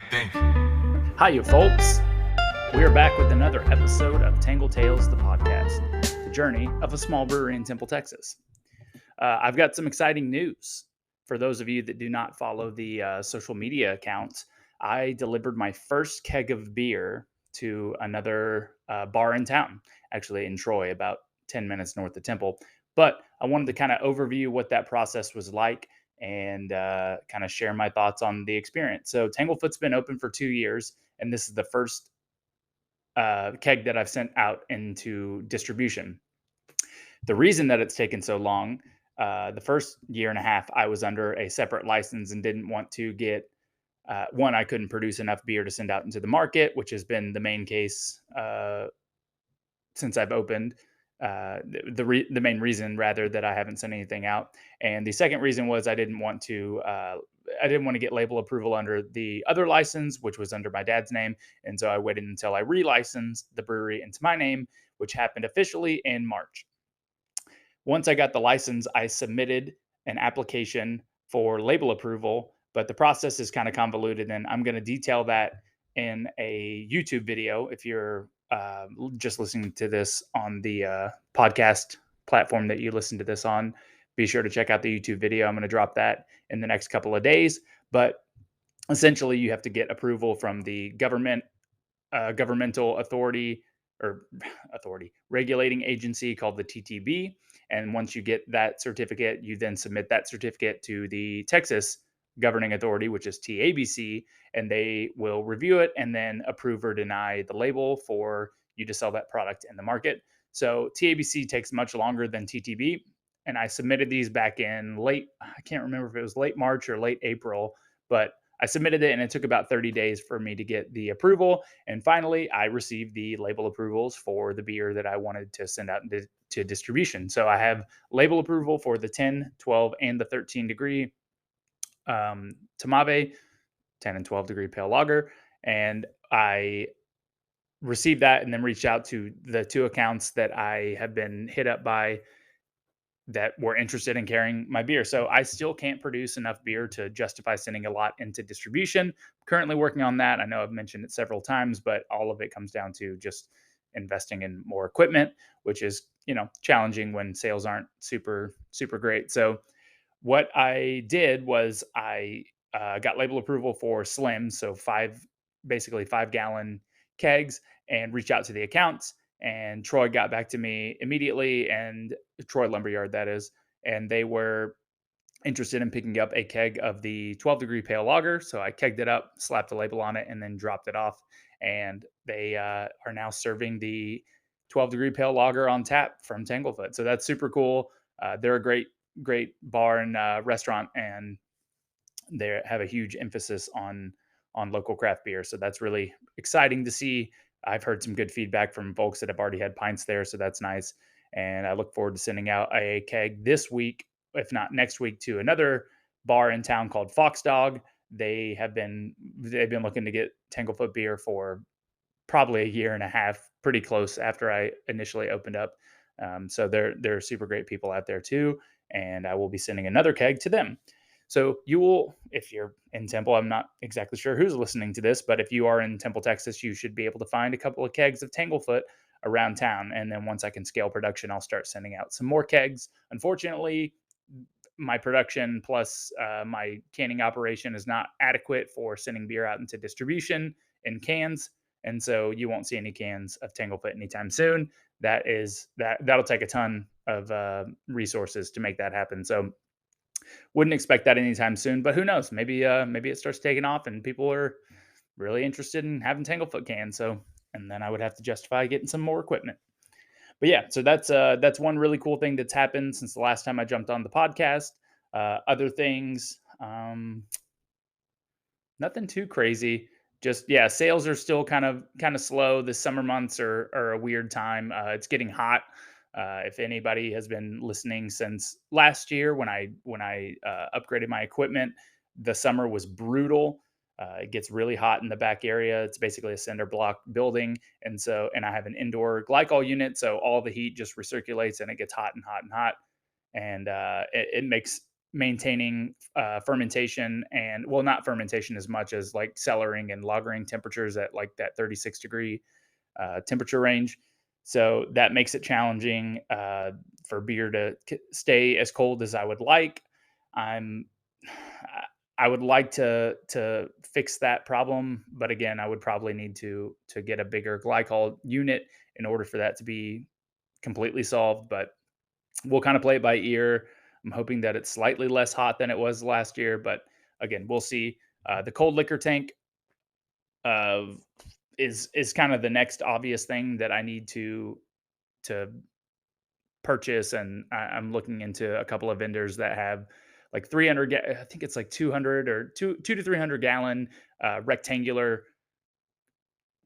think. Hi, you folks. We are back with another episode of Tangle Tales, the podcast, the journey of a small brewery in Temple, Texas. I've got some exciting news. For those of you that do not follow the social media accounts, I delivered my first keg of beer to another bar in town, actually in Troy, about 10 minutes north of Temple. But I wanted to kind of overview what that process was like and kind of share my thoughts on the experience. So Tanglefoot's been open for 2 years, and this is the first keg that I've sent out into distribution. The reason that it's taken so long, the first year and a half, I was under a separate license and didn't want to get one. I couldn't produce enough beer to send out into the market, which has been the main case since I've opened. The main reason, rather, that I haven't sent anything out, and the second reason was I didn't want to get label approval under the other license, which was under my dad's name, and so I waited until I relicensed the brewery into my name, which happened officially in March. Once I got the license, I submitted an application for label approval, but the process is kind of convoluted, and I'm going to detail that in a YouTube video. If you're just listening to this on the podcast platform that you listen to this on, be sure to check out the YouTube video. I'm going to drop that in the next couple of days. But essentially, you have to get approval from the governmental authority regulating agency called the TTB. And once you get that certificate, you then submit that certificate to the Texas governing authority, which is TABC, and they will review it and then approve or deny the label for you to sell that product in the market. So TABC takes much longer than TTB. And I submitted these back in I can't remember if it was late March or late April, but I submitted it and it took about 30 days for me to get the approval. And finally, I received the label approvals for the beer that I wanted to send out to distribution. So I have label approval for the 10, 12, and the 13 degree Tamave, 10 and 12 degree pale lager. And I received that and then reached out to the two accounts that I have been hit up by that were interested in carrying my beer. So I still can't produce enough beer to justify sending a lot into distribution. I'm currently working on that. I know I've mentioned it several times, but all of it comes down to just investing in more equipment, which is, challenging when sales aren't super, super great. So what I did was I got label approval for slims, so basically 5 gallon kegs, and reached out to the accounts. And Troy got back to me immediately, and Troy Lumberyard, that is, and they were interested in picking up a keg of the 12 degree pale lager. So I kegged it up, slapped a label on it, and then dropped it off. And they are now serving the 12 degree pale lager on tap from Tanglefoot. So that's super cool. They're a great bar and restaurant, and they have a huge emphasis on local craft beer. So that's really exciting to see. I've heard some good feedback from folks that have already had pints there, so that's nice. And I look forward to sending out a keg this week, if not next week, to another bar in town called Fox Dog. They've been looking to get Tanglefoot beer for probably a year and a half, pretty close after I initially opened up. So they're super great people out there too, and I will be sending another keg to them. So you will, if you're in Temple, I'm not exactly sure who's listening to this, but if you are in Temple, Texas, you should be able to find a couple of kegs of Tanglefoot around town. And then once I can scale production, I'll start sending out some more kegs. Unfortunately, my production plus my canning operation is not adequate for sending beer out into distribution in cans. And so you won't see any cans of Tanglefoot anytime soon. That'll take a ton of resources to make that happen. So wouldn't expect that anytime soon, but who knows? Maybe it starts taking off and people are really interested in having Tanglefoot cans. So, and then I would have to justify getting some more equipment. But yeah, so that's one really cool thing that's happened since the last time I jumped on the podcast. Other things, nothing too crazy. Just yeah, sales are still kind of slow. The summer months are a weird time. It's getting hot. If anybody has been listening since last year when I upgraded my equipment, the summer was brutal. It gets really hot in the back area. It's basically a cinder block building, and I have an indoor glycol unit, so all the heat just recirculates and it gets hot and hot and hot, and it makes maintaining fermentation and, well, not fermentation as much as like cellaring and lagering temperatures at like that 36-degree temperature range. So that makes it challenging for beer to stay as cold as I would like. I'm I would like to fix that problem, but again, I would probably need to get a bigger glycol unit in order for that to be completely solved. But we'll kind of play it by ear. I'm hoping that it's slightly less hot than it was last year, but again, we'll see. The cold liquor tank uh, is kind of the next obvious thing that I need to purchase, and I'm looking into a couple of vendors that have like 300. I think it's like 200 or two to 300 gallon rectangular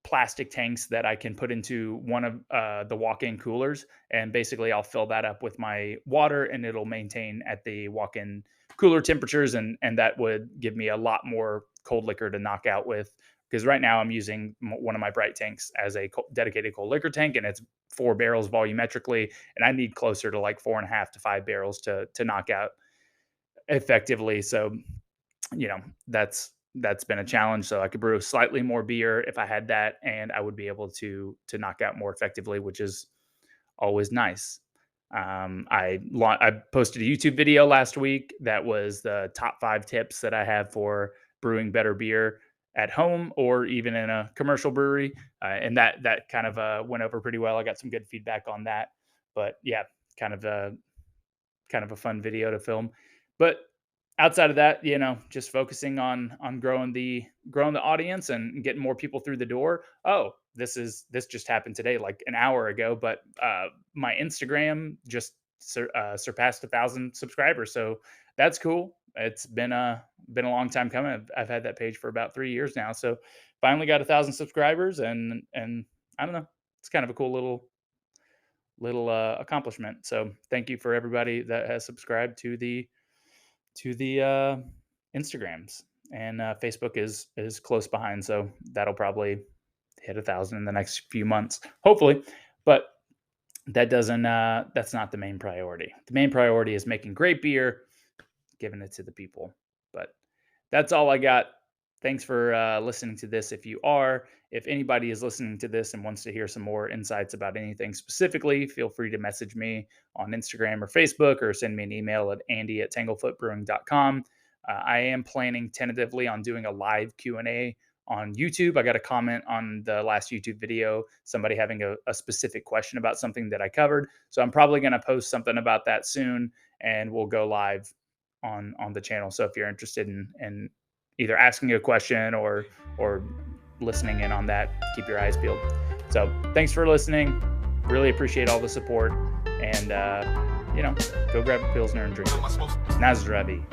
plastic tanks that I can put into one of the walk-in coolers, and basically I'll fill that up with my water, and it'll maintain at the walk-in cooler temperatures, and that would give me a lot more cold liquor to knock out with. Because right now I'm using one of my bright tanks as a dedicated cold liquor tank, and it's 4 barrels volumetrically, and I need closer to like 4.5 to 5 barrels to knock out effectively. So that's been a challenge. So I could brew slightly more beer if I had that, and I would be able to knock out more effectively, which is always nice. I posted a YouTube video last week that was the top 5 tips that I have for brewing better beer at home or even in a commercial brewery, and that kind of went over pretty well. I got some good feedback on that, but yeah, kind of a kind of a fun video to film. But outside of that, just focusing on growing the audience and getting more people through the door. Oh, this just happened today, like an hour ago, but my Instagram just surpassed 1,000 subscribers, so that's cool. It's been a long time coming. I've had that page for about 3 years now, so finally got 1,000 subscribers, and I don't know, it's kind of a cool little accomplishment. So thank you for everybody that has subscribed to the Instagrams, and Facebook is close behind, so that'll probably hit 1,000 in the next few months, hopefully. But that's not the main priority. The main priority is making great beer, giving it to the people. But that's all I got. Thanks for listening to this. If anybody is listening to this and wants to hear some more insights about anything specifically, feel free to message me on Instagram or Facebook, or send me an email at andy@tanglefootbrewing.com. I am planning tentatively on doing a live Q&A on YouTube. I got a comment on the last YouTube video, somebody having a specific question about something that I covered. So I'm probably going to post something about that soon, and we'll go live on the channel. So if you're interested in either asking a question or listening in on that, keep your eyes peeled. So thanks for listening. Really appreciate all the support, and go grab a Pilsner and drink it. Na Zdraví.